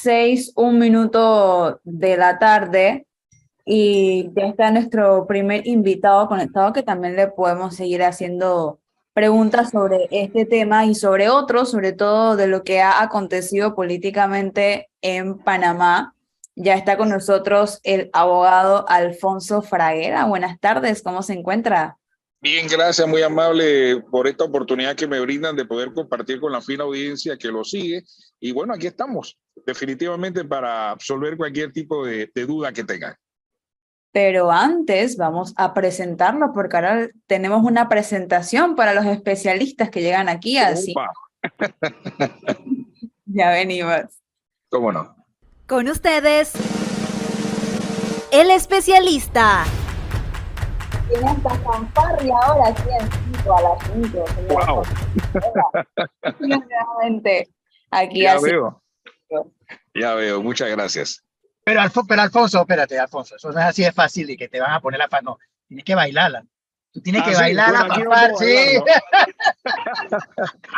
6:01 de la tarde y ya está nuestro primer invitado conectado que también le podemos seguir haciendo preguntas sobre este tema y sobre otros, sobre todo de lo que ha acontecido políticamente en Panamá. Ya está con nosotros el abogado Alfonso Fraguera. Buenas tardes, ¿cómo se encuentra? Bien, gracias, muy amable por esta oportunidad que me brindan de poder compartir con la fina audiencia que lo sigue. Y bueno, aquí estamos, definitivamente para absolver cualquier tipo de duda que tengan. Pero antes vamos a presentarlo porque ahora tenemos una presentación para los especialistas que llegan aquí, así. Opa. Ya venimos. ¿Cómo no? Con ustedes, el especialista. Tiene esta fanfarria ahora aquí en 5 a las 5. Wow. Nuevamente aquí Ya así. veo, muchas gracias. Pero Alfonso, espérate, Alfonso, eso no es así de fácil y que te van a poner la fan, no, tienes que bailarla. Tú tienes que sí, bailarla, bueno, aquí no papá, puedo sí.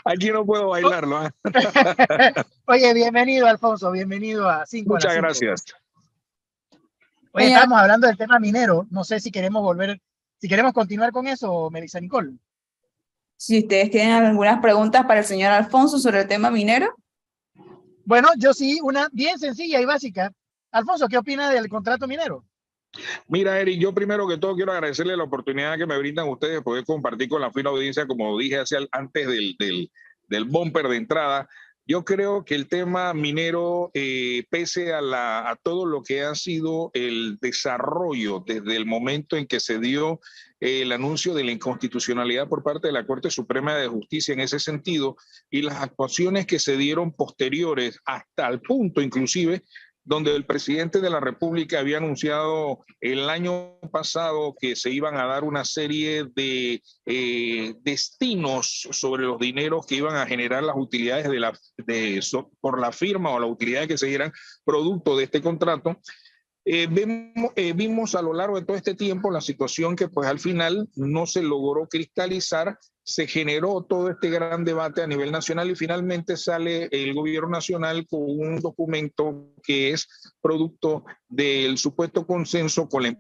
Aquí no puedo bailarlo. ¿Eh? Oye, bienvenido, Alfonso, bienvenido a 5 a las Muchas 5. gracias. Oye, Señora, estábamos hablando del tema minero, no sé si queremos continuar con eso, Melissa Nicole. si ustedes tienen algunas preguntas para el señor Alfonso sobre el tema minero. Bueno, yo sí, una bien sencilla y básica. Alfonso, ¿qué opina del contrato minero? Mira, Eric, yo primero que todo quiero agradecerle la oportunidad que me brindan ustedes de poder compartir con la fina audiencia, como dije antes del bumper de entrada. Yo creo que el tema minero, pese a todo lo que ha sido el desarrollo desde el momento en que se dio el anuncio de la inconstitucionalidad por parte de la Corte Suprema de Justicia en ese sentido, y las actuaciones que se dieron posteriores hasta el punto inclusive donde el presidente de la República había anunciado el año pasado que se iban a dar una serie de destinos sobre los dineros que iban a generar las utilidades por la firma o las utilidades que se dieran producto de este contrato. Vimos a lo largo de todo este tiempo la situación que pues al final no se logró cristalizar, se generó todo este gran debate a nivel nacional y finalmente sale el gobierno nacional con un documento que es producto del supuesto consenso con la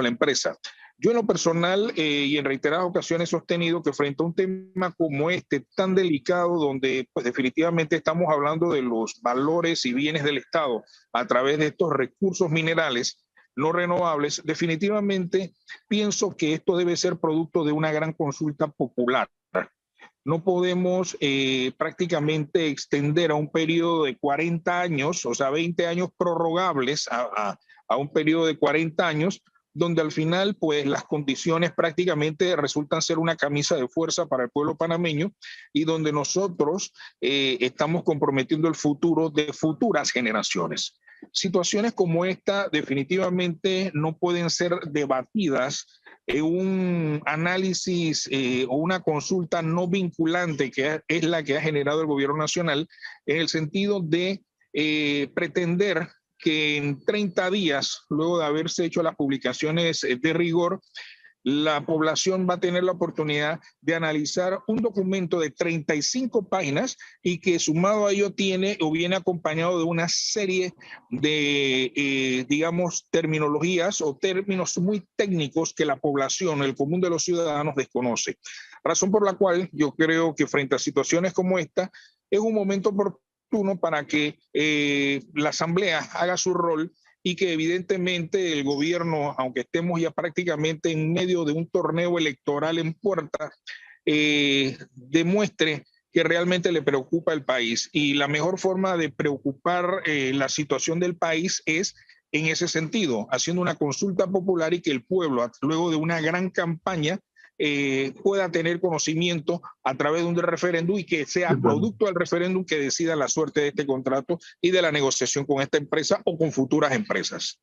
empresa. Yo en lo personal y en reiteradas ocasiones he sostenido que frente a un tema como este tan delicado, donde pues definitivamente estamos hablando de los valores y bienes del Estado a través de estos recursos minerales no renovables, definitivamente pienso que esto debe ser producto de una gran consulta popular. No podemos prácticamente extender a un periodo de 40 años, o sea, 20 años prorrogables a un periodo de 40 años, donde al final pues las condiciones prácticamente resultan ser una camisa de fuerza para el pueblo panameño y donde nosotros estamos comprometiendo el futuro de futuras generaciones. Situaciones como esta definitivamente no pueden ser debatidas en un análisis o una consulta no vinculante que es la que ha generado el gobierno nacional en el sentido de pretender que en 30 días, luego de haberse hecho las publicaciones de rigor, la población va a tener la oportunidad de analizar un documento de 35 páginas y que sumado a ello tiene o viene acompañado de una serie de, digamos, terminologías o términos muy técnicos que la población, el común de los ciudadanos desconoce. Razón por la cual yo creo que frente a situaciones como esta es un momento oportuno para que la Asamblea haga su rol y que evidentemente el gobierno, aunque estemos ya prácticamente en medio de un torneo electoral en puerta, demuestre que realmente le preocupa el país. Y la mejor forma de preocupar la situación del país es en ese sentido, haciendo una consulta popular y que el pueblo, luego de una gran campaña, pueda tener conocimiento a través de un referéndum y que sea producto del referéndum que decida la suerte de este contrato y de la negociación con esta empresa o con futuras empresas.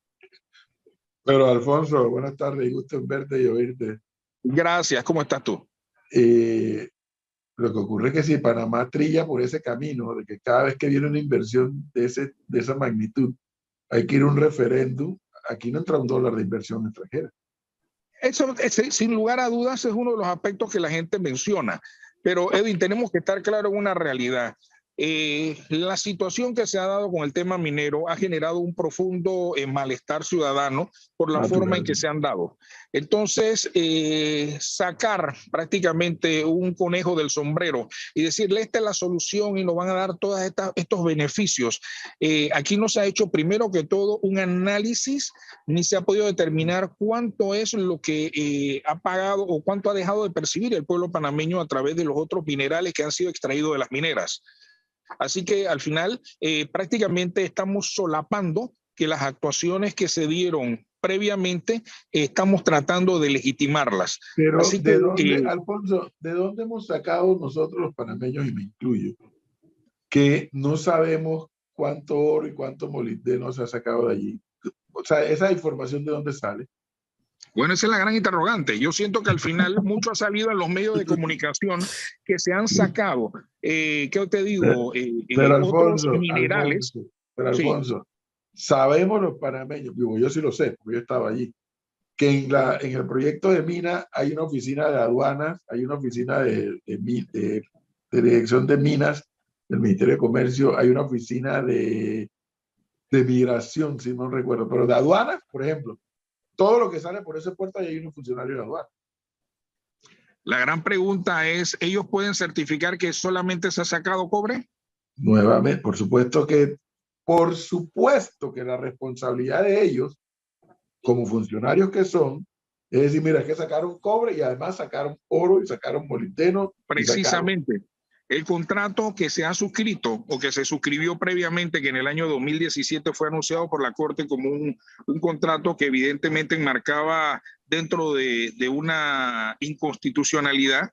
Pero Alfonso, buenas tardes, gusto en verte y oírte. Gracias, ¿cómo estás tú? Lo que ocurre es que si Panamá trilla por ese camino, de que cada vez que viene una inversión de esa magnitud, hay que ir a un referéndum, aquí no entra $1 de inversión extranjera. Eso, sin lugar a dudas, es uno de los aspectos que la gente menciona. Pero, Edwin, tenemos que estar claros en una realidad. La situación que se ha dado con el tema minero ha generado un profundo malestar ciudadano por la forma en que se han dado. Entonces, sacar prácticamente un conejo del sombrero y decirle esta es la solución y nos van a dar todos estos beneficios. Aquí no se ha hecho primero que todo un análisis ni se ha podido determinar cuánto es lo que ha pagado o cuánto ha dejado de percibir el pueblo panameño a través de los otros minerales que han sido extraídos de las mineras. Así que al final prácticamente estamos solapando que las actuaciones que se dieron previamente estamos tratando de legitimarlas. Pero Así ¿de que, dónde, Alfonso, de dónde hemos sacado nosotros los panameños, y me incluyo, que no sabemos cuánto oro y cuánto molibdeno se ha sacado de allí? O sea, esa información ¿de dónde sale? bueno, esa es la gran interrogante. Yo siento que al final mucho ha salido en los medios de comunicación que se han sacado, ¿qué te digo? Pero Otros Alfonso, minerales. Sí, Alfonso, sabemos los panameños, digo, yo sí lo sé, porque yo estaba allí, que en el proyecto de mina hay una oficina de aduanas, hay una oficina de dirección de minas del Ministerio de Comercio, hay una oficina de migración, si no recuerdo, pero de aduanas, por ejemplo, todo lo que sale por ese puerto hay un funcionario de aduanas. la gran pregunta es, ¿ellos pueden certificar que solamente se ha sacado cobre? Nuevamente, por supuesto que la responsabilidad de ellos, como funcionarios que son, es decir, mira, es que sacaron cobre y además sacaron oro y sacaron molibdeno. Precisamente. El contrato que se ha suscrito o que se suscribió previamente, que en el año 2017 fue anunciado por la Corte como un contrato que evidentemente enmarcaba dentro de una inconstitucionalidad,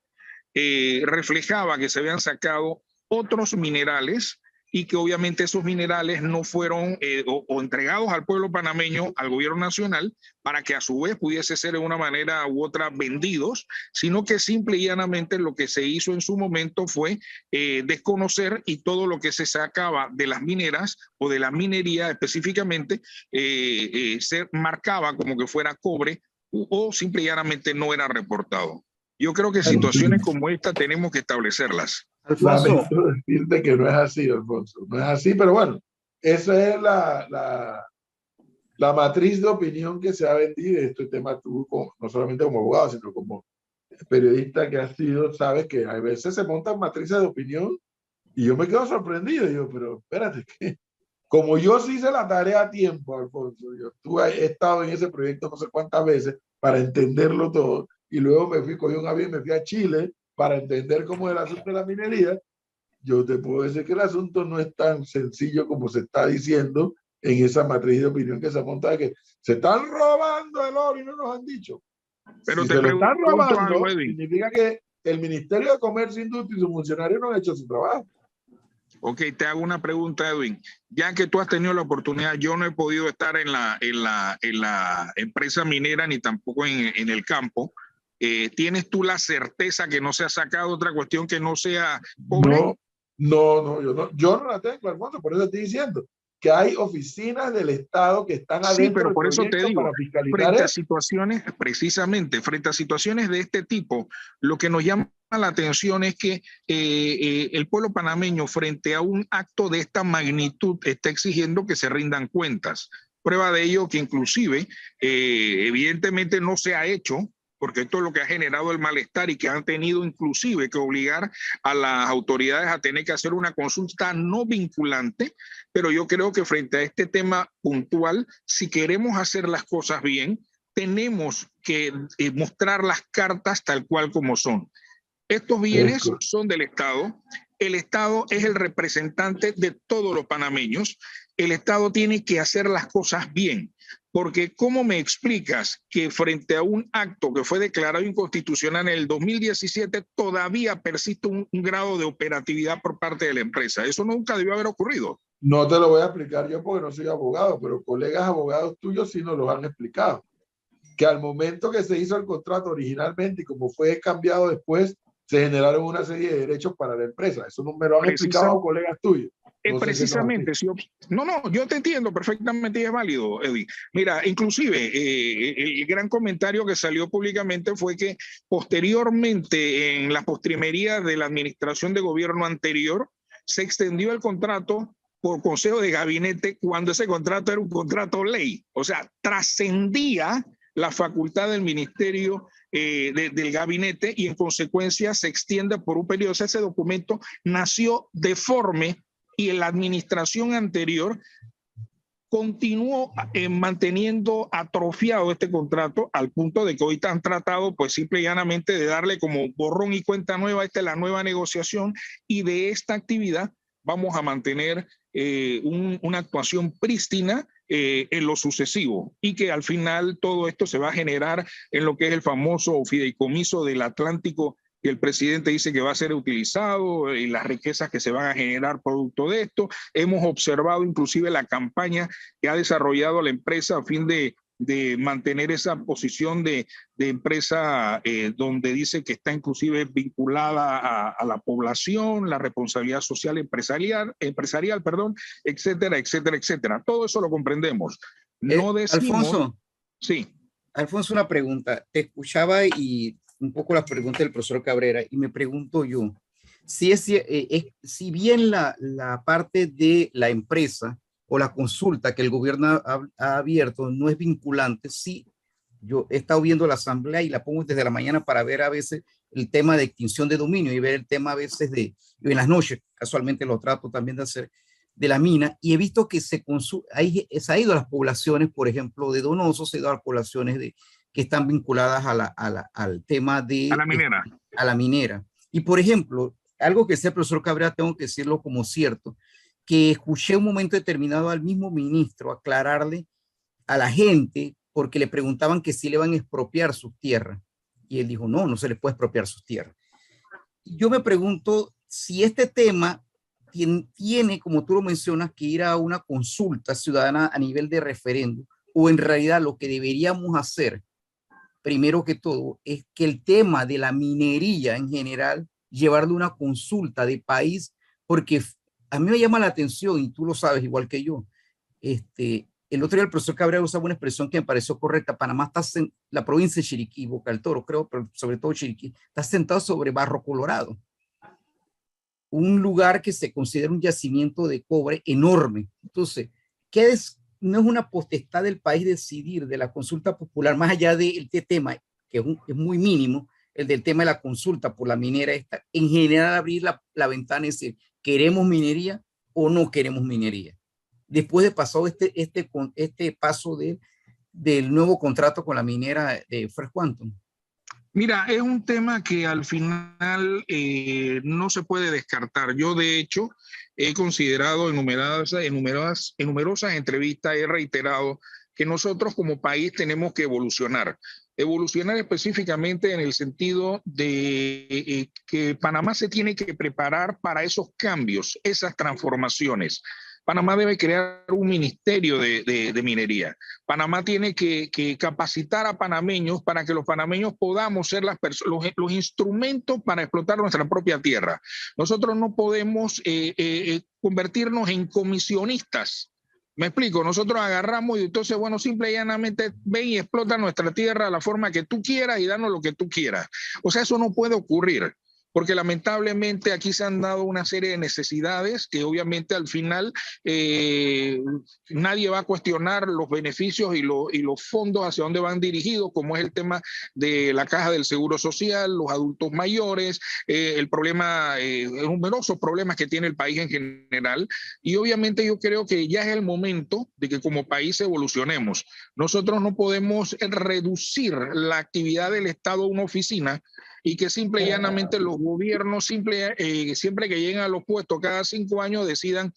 reflejaba que se habían sacado otros minerales y que obviamente esos minerales no fueron o entregados al pueblo panameño, al gobierno nacional, para que a su vez pudiese ser de una manera u otra vendidos, sino que simple y llanamente lo que se hizo en su momento fue desconocer y todo lo que se sacaba de las mineras o de la minería específicamente se marcaba como que fuera cobre o simple y llanamente no era reportado. Yo creo que situaciones como esta tenemos que establecerlas. Alfonso, Lamento decirte que no es así, Alfonso. No es así, pero bueno, esa es la matriz de opinión que se ha vendido. Este tema tú, no solamente como abogado, sino como periodista que has sido, sabes que a veces se montan matrices de opinión y yo me quedo sorprendido. Yo, pero espérate, que como yo sí hice la tarea a tiempo, Alfonso, he estado en ese proyecto no sé cuántas veces para entenderlo todo y luego cogí un avión y me fui a Chile para entender cómo es el asunto de la minería. Yo te puedo decir que el asunto no es tan sencillo como se está diciendo en esa matriz de opinión que se monta de que se están robando el oro y no nos han dicho. Pero Si te se lo están pregunto robando, algo, Edwin. significa que el Ministerio de Comercio e Industria y sus funcionarios no han hecho su trabajo. Ok, te hago una pregunta, Edwin. Ya que tú has tenido la oportunidad, yo no he podido estar en la empresa minera ni tampoco en el campo. ¿Tienes tú la certeza que no se ha sacado otra cuestión que no sea cobre? Yo no la tengo, Alfonso, por eso estoy diciendo que hay oficinas del Estado que están Sí, adentro pero del por eso te proyecto digo, para fiscalizar frente a eso. situaciones, precisamente, frente a situaciones de este tipo, lo que nos llama la atención es que el pueblo panameño frente a un acto de esta magnitud está exigiendo que se rindan cuentas. Prueba de ello que inclusive, evidentemente no se ha hecho, porque esto es lo que ha generado el malestar y que han tenido inclusive que obligar a las autoridades a tener que hacer una consulta no vinculante, pero yo creo que frente a este tema puntual, si queremos hacer las cosas bien, tenemos que mostrar las cartas tal cual como son. Estos bienes son del Estado. El Estado es el representante de todos los panameños. El Estado tiene que hacer las cosas bien. Porque ¿cómo me explicas que frente a un acto que fue declarado inconstitucional en el 2017 todavía persiste un grado de operatividad por parte de la empresa? Eso nunca debió haber ocurrido. No te lo voy a explicar yo porque no soy abogado, pero colegas abogados tuyos sí nos lo han explicado. Que al momento que se hizo el contrato originalmente y como fue cambiado después, se generaron una serie de derechos para la empresa. Eso no me lo han explicado colegas tuyos. No Precisamente, yo te entiendo perfectamente y es válido, Eddie. Mira, inclusive el gran comentario que salió públicamente fue que posteriormente en la postrimería de la administración de gobierno anterior, se extendió el contrato por consejo de gabinete cuando ese contrato era un contrato ley. O sea, trascendía la facultad del ministerio del gabinete y en consecuencia se extiende por un periodo. O sea, ese documento nació deforme y en la administración anterior continuó manteniendo atrofiado este contrato al punto de que hoy han tratado pues simple y llanamente de darle como borrón y cuenta nueva. Esta es la nueva negociación y de esta actividad vamos a mantener una actuación prístina en lo sucesivo y que al final todo esto se va a generar en lo que es el famoso fideicomiso del Atlántico que el presidente dice que va a ser utilizado y las riquezas que se van a generar producto de esto. Hemos observado inclusive la campaña que ha desarrollado la empresa a fin de mantener esa posición de empresa donde dice que está inclusive vinculada a la población, la responsabilidad social empresarial, etcétera, etcétera, etcétera. Todo eso lo comprendemos. No decimos... Alfonso, Sí. Alfonso, una pregunta. Te escuchaba y un poco la pregunta del profesor Cabrera y me pregunto yo, si bien la parte de la empresa o la consulta que el gobierno ha abierto no es vinculante, sí, yo he estado viendo la asamblea y la pongo desde la mañana para ver a veces el tema de extinción de dominio y ver el tema a veces en las noches, casualmente lo trato también de hacer, de la mina, y he visto que se ha ido a las poblaciones, por ejemplo, de Donoso, se ha ido a las poblaciones que están vinculadas al tema de... A la minera. A la minera. Y, por ejemplo, algo que decía el profesor Cabrera, tengo que decirlo como cierto, que escuché un momento determinado al mismo ministro aclararle a la gente porque le preguntaban que si le van a expropiar sus tierras. Y él dijo, no, no se les puede expropiar sus tierras. Yo me pregunto si este tema tiene, como tú lo mencionas, que ir a una consulta ciudadana a nivel de referéndum, o en realidad lo que deberíamos hacer, primero que todo, es que el tema de la minería en general, llevarle una consulta de país, porque a mí me llama la atención, y tú lo sabes igual que yo, el otro día el profesor Cabrera usaba una expresión que me pareció correcta. Panamá está en la provincia de Chiriquí, Boca del Toro, creo, pero sobre todo Chiriquí, está sentado sobre Barro Colorado, un lugar que se considera un yacimiento de cobre enorme. Entonces, no es una potestad del país decidir de la consulta popular, más allá de este tema, que es muy mínimo, el del tema de la consulta por la minera esta, en general abrir la ventana y decir, ¿queremos minería o no queremos minería? Después de pasado este paso del nuevo contrato con la minera de Fresh Quantum. Mira, es un tema que al final no se puede descartar. Yo, de hecho, he considerado en numerosas entrevistas, he reiterado que nosotros como país tenemos que evolucionar. Evolucionar específicamente en el sentido de que Panamá se tiene que preparar para esos cambios, esas transformaciones. Panamá debe crear un ministerio de minería. Panamá tiene que capacitar a panameños para que los panameños podamos ser los instrumentos para explotar nuestra propia tierra. Nosotros no podemos convertirnos en comisionistas. Me explico, nosotros agarramos y entonces, bueno, simple y llanamente ven y explota nuestra tierra a la forma que tú quieras y danos lo que tú quieras. O sea, eso no puede ocurrir. Porque lamentablemente aquí se han dado una serie de necesidades que obviamente al final nadie va a cuestionar los beneficios y los fondos hacia dónde van dirigidos, como es el tema de la caja del Seguro Social, los adultos mayores, el problema, numerosos problemas que tiene el país en general. Y obviamente yo creo que ya es el momento de que como país evolucionemos. Nosotros no podemos reducir la actividad del Estado a una oficina y que simple y llanamente los gobiernos siempre que lleguen a los puestos cada 5 años decidan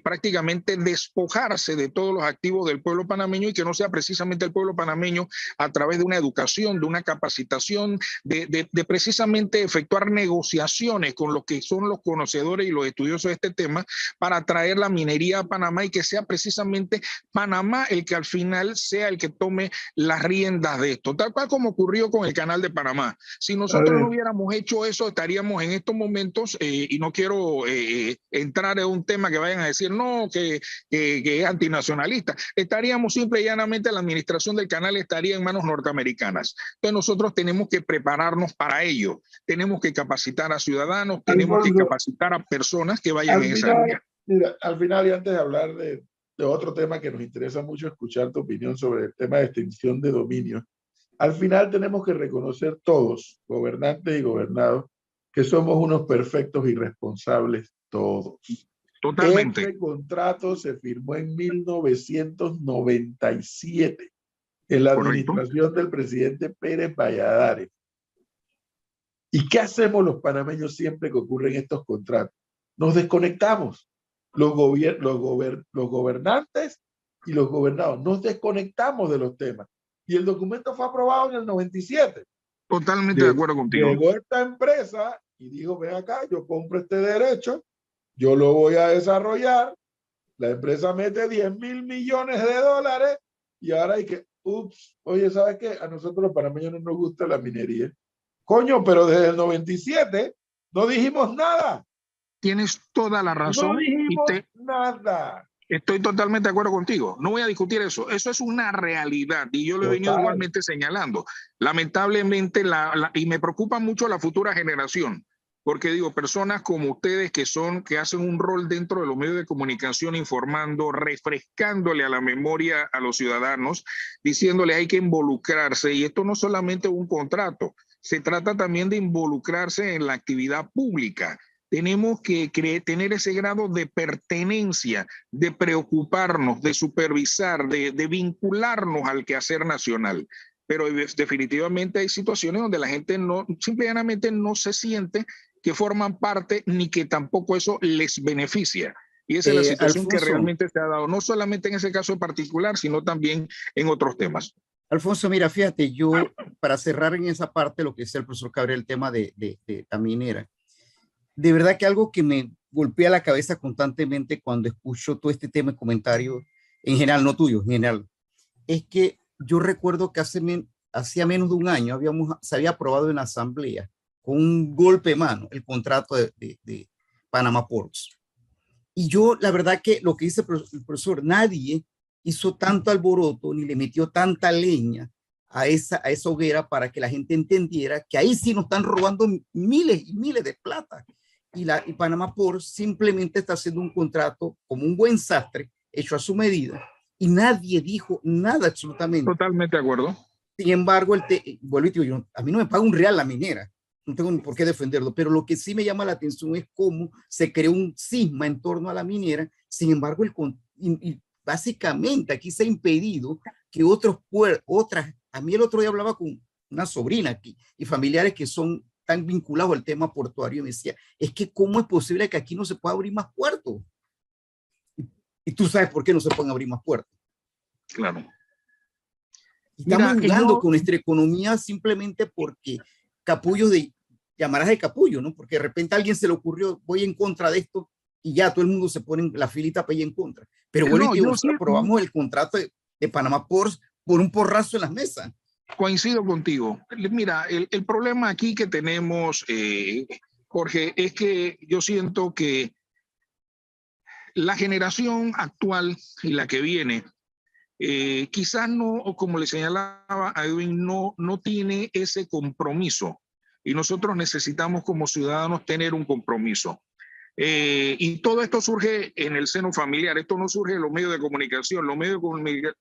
prácticamente despojarse de todos los activos del pueblo panameño y que no sea precisamente el pueblo panameño a través de una educación, de una capacitación, de precisamente efectuar negociaciones con los que son los conocedores y los estudiosos de este tema para traer la minería a Panamá y que sea precisamente Panamá el que al final sea el que tome las riendas de esto, tal cual como ocurrió con el Canal de Panamá. nosotros no hubiéramos hecho eso, estaríamos en estos momentos, y no quiero entrar en un tema que vayan a decir, no, que es antinacionalista, estaríamos simple y llanamente, la administración del canal estaría en manos norteamericanas. Entonces nosotros tenemos que prepararnos para ello, tenemos que capacitar a ciudadanos, tenemos que capacitar a personas que vayan en esa línea. Mira, al final, y antes de hablar de otro tema que nos interesa mucho escuchar tu opinión sobre el tema de extinción de dominio, al final tenemos que reconocer todos, gobernantes y gobernados, que somos unos perfectos irresponsables todos. Totalmente. Este contrato se firmó en 1997 en la administración del presidente Pérez Valladares. ¿Y qué hacemos los panameños siempre que ocurren estos contratos? Nos desconectamos. Los gobernantes y los gobernados nos desconectamos de los temas. Y el documento fue aprobado en el 97. Totalmente de acuerdo contigo. Llegó esta empresa y dijo, ven acá, yo compro este derecho, yo lo voy a desarrollar, la empresa mete 10.000 millones de dólares y ahora hay que, oye, ¿sabes qué? A nosotros los panameños no nos gusta la minería. Coño, pero desde el 97 no dijimos nada. Tienes toda la razón. No dijimos nada. Estoy totalmente de acuerdo contigo. No voy a discutir eso. Eso es una realidad y yo lo he venido igualmente señalando. Lamentablemente, y me preocupa mucho la futura generación, porque digo, personas como ustedes que hacen un rol dentro de los medios de comunicación, informando, refrescándole a la memoria a los ciudadanos, diciéndole hay que involucrarse, y esto no solamente es un contrato, se trata también de involucrarse en la actividad pública. Tenemos que tener ese grado de pertenencia, de preocuparnos, de supervisar, de vincularnos al quehacer nacional. Pero definitivamente hay situaciones donde la gente simplemente no se siente que forman parte ni que tampoco eso les beneficia. Y esa es la situación, Alfonso, que realmente se ha dado, no solamente en ese caso en particular, sino también en otros temas. Alfonso, mira, fíjate, yo para cerrar en esa parte lo que decía el profesor Cabrera, el tema de la minera, de verdad que algo que me golpea la cabeza constantemente cuando escucho todo este tema de comentarios, en general, no tuyo, en general, es que yo recuerdo que hacía menos de un año se había aprobado en la asamblea con un golpe de mano el contrato de Panama Ports. Y yo, la verdad que lo que dice el profesor, nadie hizo tanto alboroto ni le metió tanta leña a esa hoguera para que la gente entendiera que ahí sí nos están robando miles y miles de plata. Y Panama Ports simplemente está haciendo un contrato como un buen sastre, hecho a su medida, y nadie dijo nada absolutamente. Totalmente de acuerdo. Sin embargo, vuelvo y te digo, a mí no me paga un real la minera, no tengo ni por qué defenderlo, pero lo que sí me llama la atención es cómo se creó un cisma en torno a la minera. Sin embargo, básicamente aquí se ha impedido que a mí el otro día hablaba con una sobrina aquí y familiares que son tan vinculados al tema portuario, y me decía, es que cómo es posible que aquí no se pueda abrir más puertos. Y tú sabes por qué no se pueden abrir más puertos. Claro. Estamos jugando con nuestra economía simplemente porque capullos llamarás de capullo, ¿no? Porque de repente a alguien se le ocurrió, voy en contra de esto, y ya todo el mundo se pone en la filita para ir en contra. Pero bueno, nosotros aprobamos el contrato de Panama Ports por un porrazo en las mesas. Coincido contigo. Mira, el problema aquí que tenemos, Jorge, es que yo siento que la generación actual y la que viene, quizás no, como le señalaba a Edwin, no tiene ese compromiso. Y nosotros necesitamos como ciudadanos tener un compromiso. Y todo esto surge en el seno familiar, esto no surge en los medios de comunicación. Los medios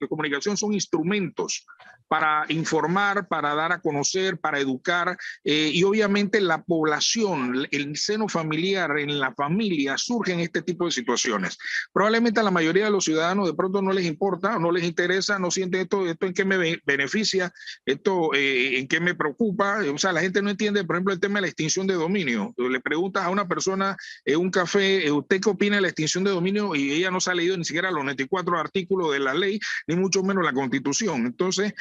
de comunicación son instrumentos para informar, para dar a conocer, para educar, y obviamente la población, el seno familiar, en la familia surgen este tipo de situaciones. Probablemente a la mayoría de los ciudadanos de pronto no les importa, no les interesa, no sienten esto en qué me beneficia, esto en qué me preocupa. O sea, la gente no entiende, por ejemplo, el tema de la extinción de dominio. Le preguntas a una persona, un un café, ¿usted qué opina de la extinción de dominio? Y ella no se ha leído ni siquiera los 94 artículos de la ley, ni mucho menos la Constitución. Entonces,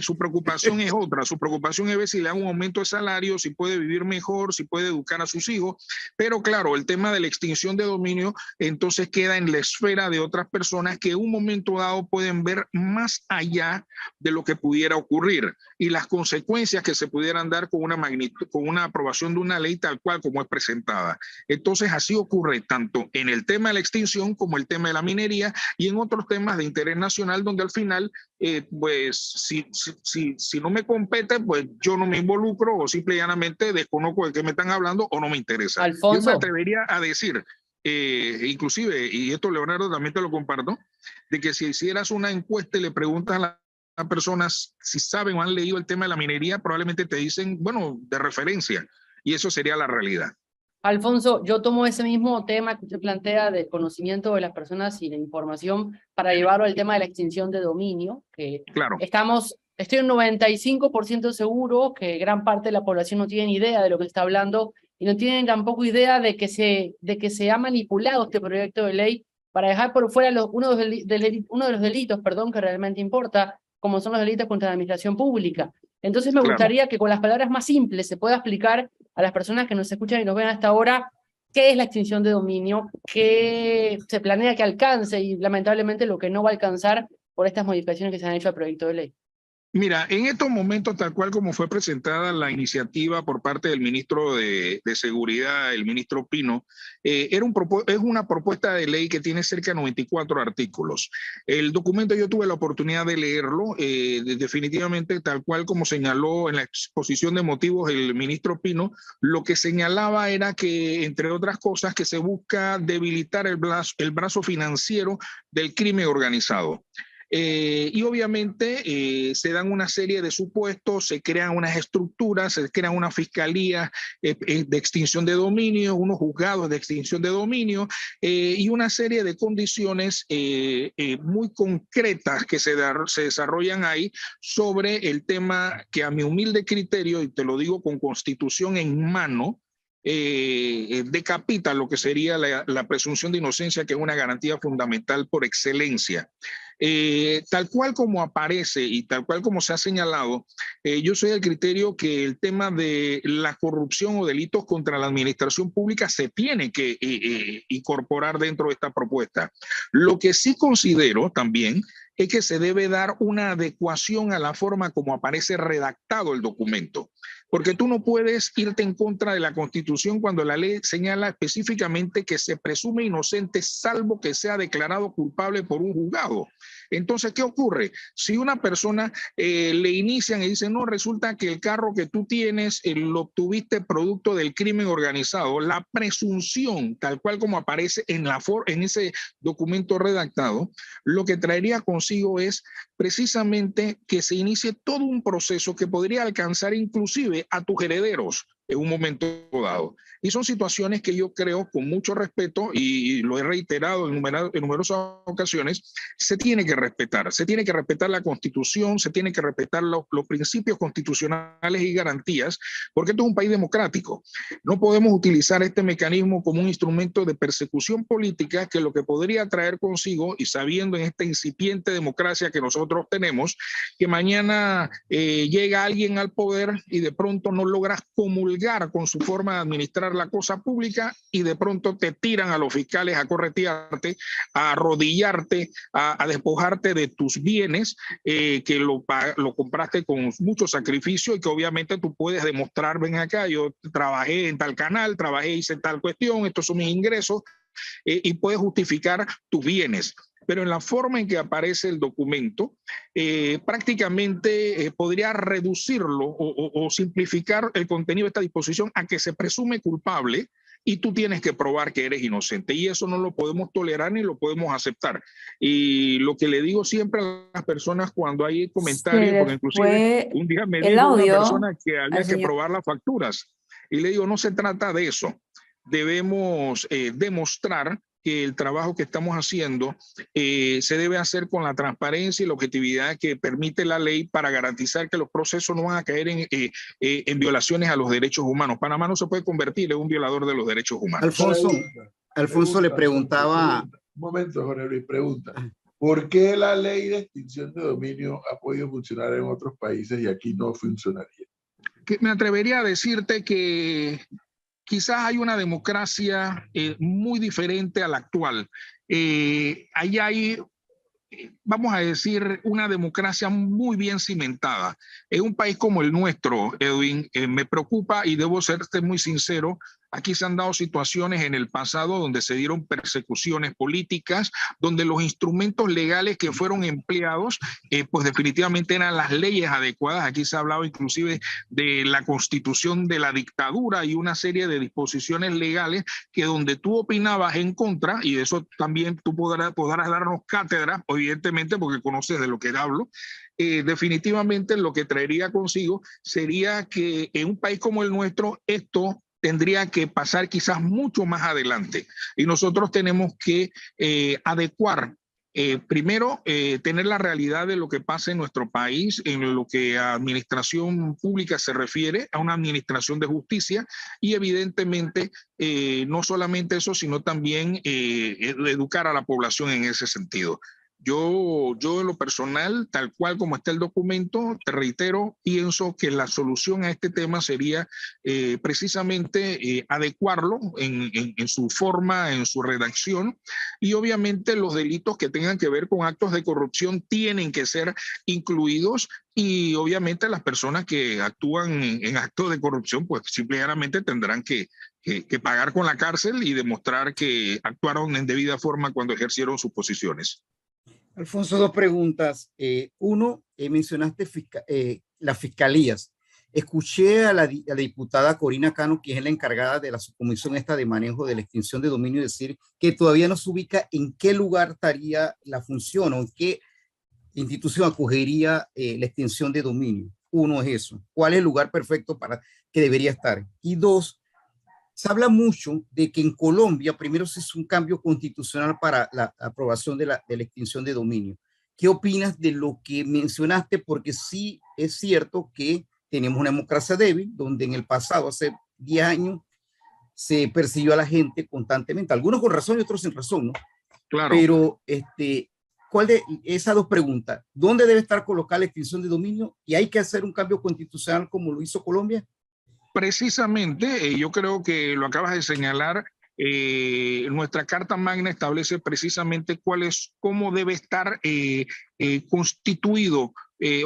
su preocupación es otra. Su preocupación es ver si le da un aumento de salario, si puede vivir mejor, si puede educar a sus hijos. Pero claro, el tema de la extinción de dominio entonces queda en la esfera de otras personas que en un momento dado pueden ver más allá de lo que pudiera ocurrir y las consecuencias que se pudieran dar con una magnitud, con una aprobación de una ley tal cual como es presentada. Entonces así ocurre tanto en el tema de la extinción como el tema de la minería y en otros temas de interés nacional donde al final pues si no me compete, pues yo no me involucro o simple y llanamente desconozco de qué me están hablando o no me interesa. Alfonso. Yo me atrevería a decir, inclusive, y esto Leonardo también te lo comparto, de que si hicieras una encuesta y le preguntas a personas si saben o han leído el tema de la minería, probablemente te dicen, bueno, de referencia, y eso sería la realidad. Alfonso, yo tomo ese mismo tema que usted plantea del conocimiento de las personas y la información para llevarlo al tema de la extinción de dominio, que Claro. estoy un 95% seguro que gran parte de la población no tiene ni idea de lo que está hablando y no tienen tampoco idea de que se ha manipulado este proyecto de ley para dejar por fuera uno de los delitos, que realmente importa, como son los delitos contra la administración pública. Entonces me gustaría que con las palabras más simples se pueda explicar a las personas que nos escuchan y nos ven hasta ahora qué es la extinción de dominio, qué se planea que alcance y lamentablemente lo que no va a alcanzar por estas modificaciones que se han hecho al proyecto de ley. Mira, en estos momentos, tal cual como fue presentada la iniciativa por parte del ministro de Seguridad, el ministro Pino, es una propuesta de ley que tiene cerca de 94 artículos. El documento yo tuve la oportunidad de leerlo, definitivamente tal cual como señaló en la exposición de motivos el ministro Pino, lo que señalaba era que, entre otras cosas, que se busca debilitar el brazo financiero del crimen organizado. Y obviamente se dan una serie de supuestos, se crean unas estructuras, se crean una fiscalía de extinción de dominio, unos juzgados de extinción de dominio y una serie de condiciones muy concretas que se desarrollan ahí sobre el tema que a mi humilde criterio, y te lo digo con Constitución en mano, decapita lo que sería la presunción de inocencia, que es una garantía fundamental por excelencia. Tal cual como aparece y tal cual como se ha señalado, yo soy del criterio que el tema de la corrupción o delitos contra la administración pública se tiene que incorporar dentro de esta propuesta. Lo que sí considero también es que se debe dar una adecuación a la forma como aparece redactado el documento, porque tú no puedes irte en contra de la Constitución cuando la ley señala específicamente que se presume inocente salvo que sea declarado culpable por un juzgado. Entonces, ¿qué ocurre? Si una persona le inician y dicen, no, resulta que el carro que tú tienes lo obtuviste producto del crimen organizado, la presunción, tal cual como aparece en ese documento redactado, lo que traería consigo es precisamente que se inicie todo un proceso que podría alcanzar inclusive a tus herederos en un momento dado. Y son situaciones que yo creo, con mucho respeto, y lo he reiterado en numerosas ocasiones, se tiene que respetar. Se tiene que respetar la Constitución, se tiene que respetar los principios constitucionales y garantías, porque esto es un país democrático. No podemos utilizar este mecanismo como un instrumento de persecución política que lo que podría traer consigo, y sabiendo en esta incipiente democracia que nosotros tenemos, que mañana llega alguien al poder y de pronto no logras comulgar con su forma de administrar la cosa pública y de pronto te tiran a los fiscales a corretearte, a arrodillarte, a despojarte de tus bienes que lo compraste con mucho sacrificio y que obviamente tú puedes demostrar, ven acá, yo trabajé en tal canal, hice tal cuestión, estos son mis ingresos y puedes justificar tus bienes. Pero en la forma en que aparece el documento, prácticamente podría reducirlo o simplificar el contenido de esta disposición a que se presume culpable y tú tienes que probar que eres inocente. Y eso no lo podemos tolerar ni lo podemos aceptar. Y lo que le digo siempre a las personas cuando hay comentarios, porque inclusive un día me dijo una persona que había que probar las facturas. Y le digo, no se trata de eso. Debemos demostrar que el trabajo que estamos haciendo se debe hacer con la transparencia y la objetividad que permite la ley para garantizar que los procesos no van a caer en violaciones a los derechos humanos. Panamá no se puede convertir en un violador de los derechos humanos. Alfonso le preguntaba. Un momento, Jorge Luis, pregunta. ¿Por qué la ley de extinción de dominio ha podido funcionar en otros países y aquí no funcionaría? Me atrevería a decirte que quizás hay una democracia muy diferente a la actual. Ahí hay, vamos a decir, una democracia muy bien cimentada. En un país como el nuestro, Edwin, me preocupa y debo serte muy sincero. Aquí se han dado situaciones en el pasado donde se dieron persecuciones políticas, donde los instrumentos legales que fueron empleados, pues definitivamente eran las leyes adecuadas. Aquí se ha hablado inclusive de la constitución de la dictadura y una serie de disposiciones legales que donde tú opinabas en contra, y de eso también tú podrás darnos cátedra, evidentemente, porque conoces de lo que hablo. Definitivamente lo que traería consigo sería que en un país como el nuestro esto tendría que pasar quizás mucho más adelante. Y nosotros tenemos que adecuar, primero, tener la realidad de lo que pasa en nuestro país, en lo que a administración pública se refiere, a una administración de justicia, y evidentemente no solamente eso, sino también educar a la población en ese sentido. Yo en lo personal, tal cual como está el documento, te reitero, pienso que la solución a este tema sería precisamente adecuarlo en su forma, en su redacción, y obviamente los delitos que tengan que ver con actos de corrupción tienen que ser incluidos, y obviamente las personas que actúan en actos de corrupción pues simplemente tendrán que pagar con la cárcel y demostrar que actuaron en debida forma cuando ejercieron sus posiciones. Alfonso, dos preguntas. Uno, mencionaste las fiscalías. Escuché a la diputada Corina Cano, que es la encargada de la subcomisión esta de manejo de la extinción de dominio, decir que todavía no se ubica en qué lugar estaría la función o en qué institución acogería la extinción de dominio. Uno es eso. ¿Cuál es el lugar perfecto para que debería estar? Y dos, se habla mucho de que en Colombia primero se hizo un cambio constitucional para la aprobación de la extinción de dominio. ¿Qué opinas de lo que mencionaste? Porque sí es cierto que tenemos una democracia débil, donde en el pasado, hace 10 años, se persiguió a la gente constantemente, algunos con razón y otros sin razón, ¿no? Claro. Pero, ¿cuál de esas dos preguntas? ¿Dónde debe estar colocada la extinción de dominio? ¿Y hay que hacer un cambio constitucional como lo hizo Colombia? Precisamente, yo creo que lo acabas de señalar, nuestra Carta Magna establece precisamente cómo debe estar constituido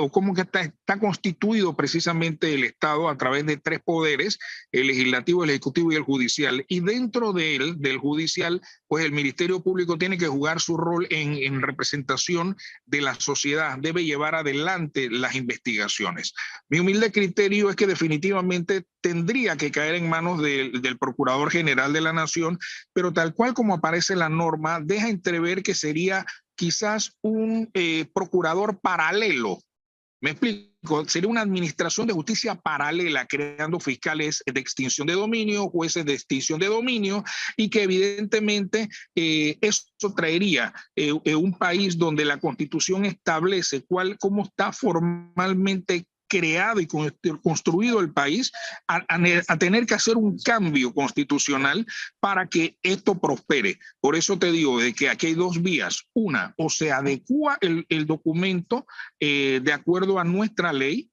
o cómo que está constituido precisamente el Estado a través de tres poderes, el legislativo, el ejecutivo y el judicial. Y dentro del judicial, pues el Ministerio Público tiene que jugar su rol en representación de la sociedad, debe llevar adelante las investigaciones. Mi humilde criterio es que definitivamente tendría que caer en manos del Procurador General de la Nación, pero tal cual como aparece la norma, deja entrever que sería quizás un procurador paralelo. Me explico, sería una administración de justicia paralela, creando fiscales de extinción de dominio, jueces de extinción de dominio, y que evidentemente eso traería un país donde la Constitución establece cómo está formalmente creado y construido el país, a tener que hacer un cambio constitucional para que esto prospere. Por eso te digo de que aquí hay dos vías. Una, o se adecúa el documento de acuerdo a nuestra ley,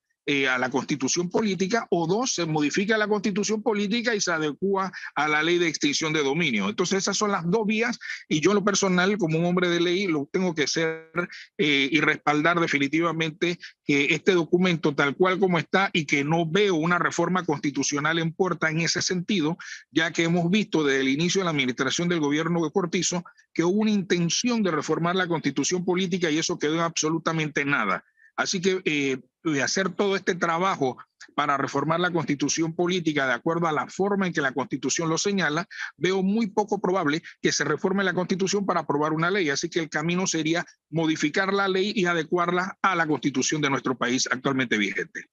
a la Constitución política, o dos, se modifica la Constitución política y se adecúa a la ley de extinción de dominio. Entonces esas son las dos vías, y yo en lo personal, como un hombre de ley, lo tengo que hacer y respaldar definitivamente que este documento tal cual como está, y que no veo una reforma constitucional en puerta en ese sentido, ya que hemos visto desde el inicio de la administración del gobierno de Cortizo que hubo una intención de reformar la Constitución política y eso quedó en absolutamente nada. Así que de hacer todo este trabajo para reformar la Constitución política de acuerdo a la forma en que la Constitución lo señala, veo muy poco probable que se reforme la Constitución para aprobar una ley. Así que el camino sería modificar la ley y adecuarla a la Constitución de nuestro país actualmente vigente.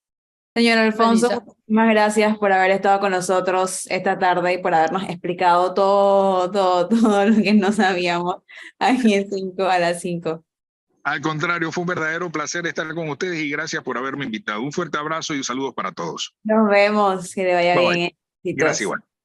Señor Alfonso, Melissa. muchísimas gracias por haber estado con nosotros esta tarde y por habernos explicado todo lo que no sabíamos aquí en 5 a las 5. Al contrario, fue un verdadero placer estar con ustedes y gracias por haberme invitado. Un fuerte abrazo y saludos para todos. Nos vemos, que le vaya Bye, bye. bien. Éxitos. Gracias igual.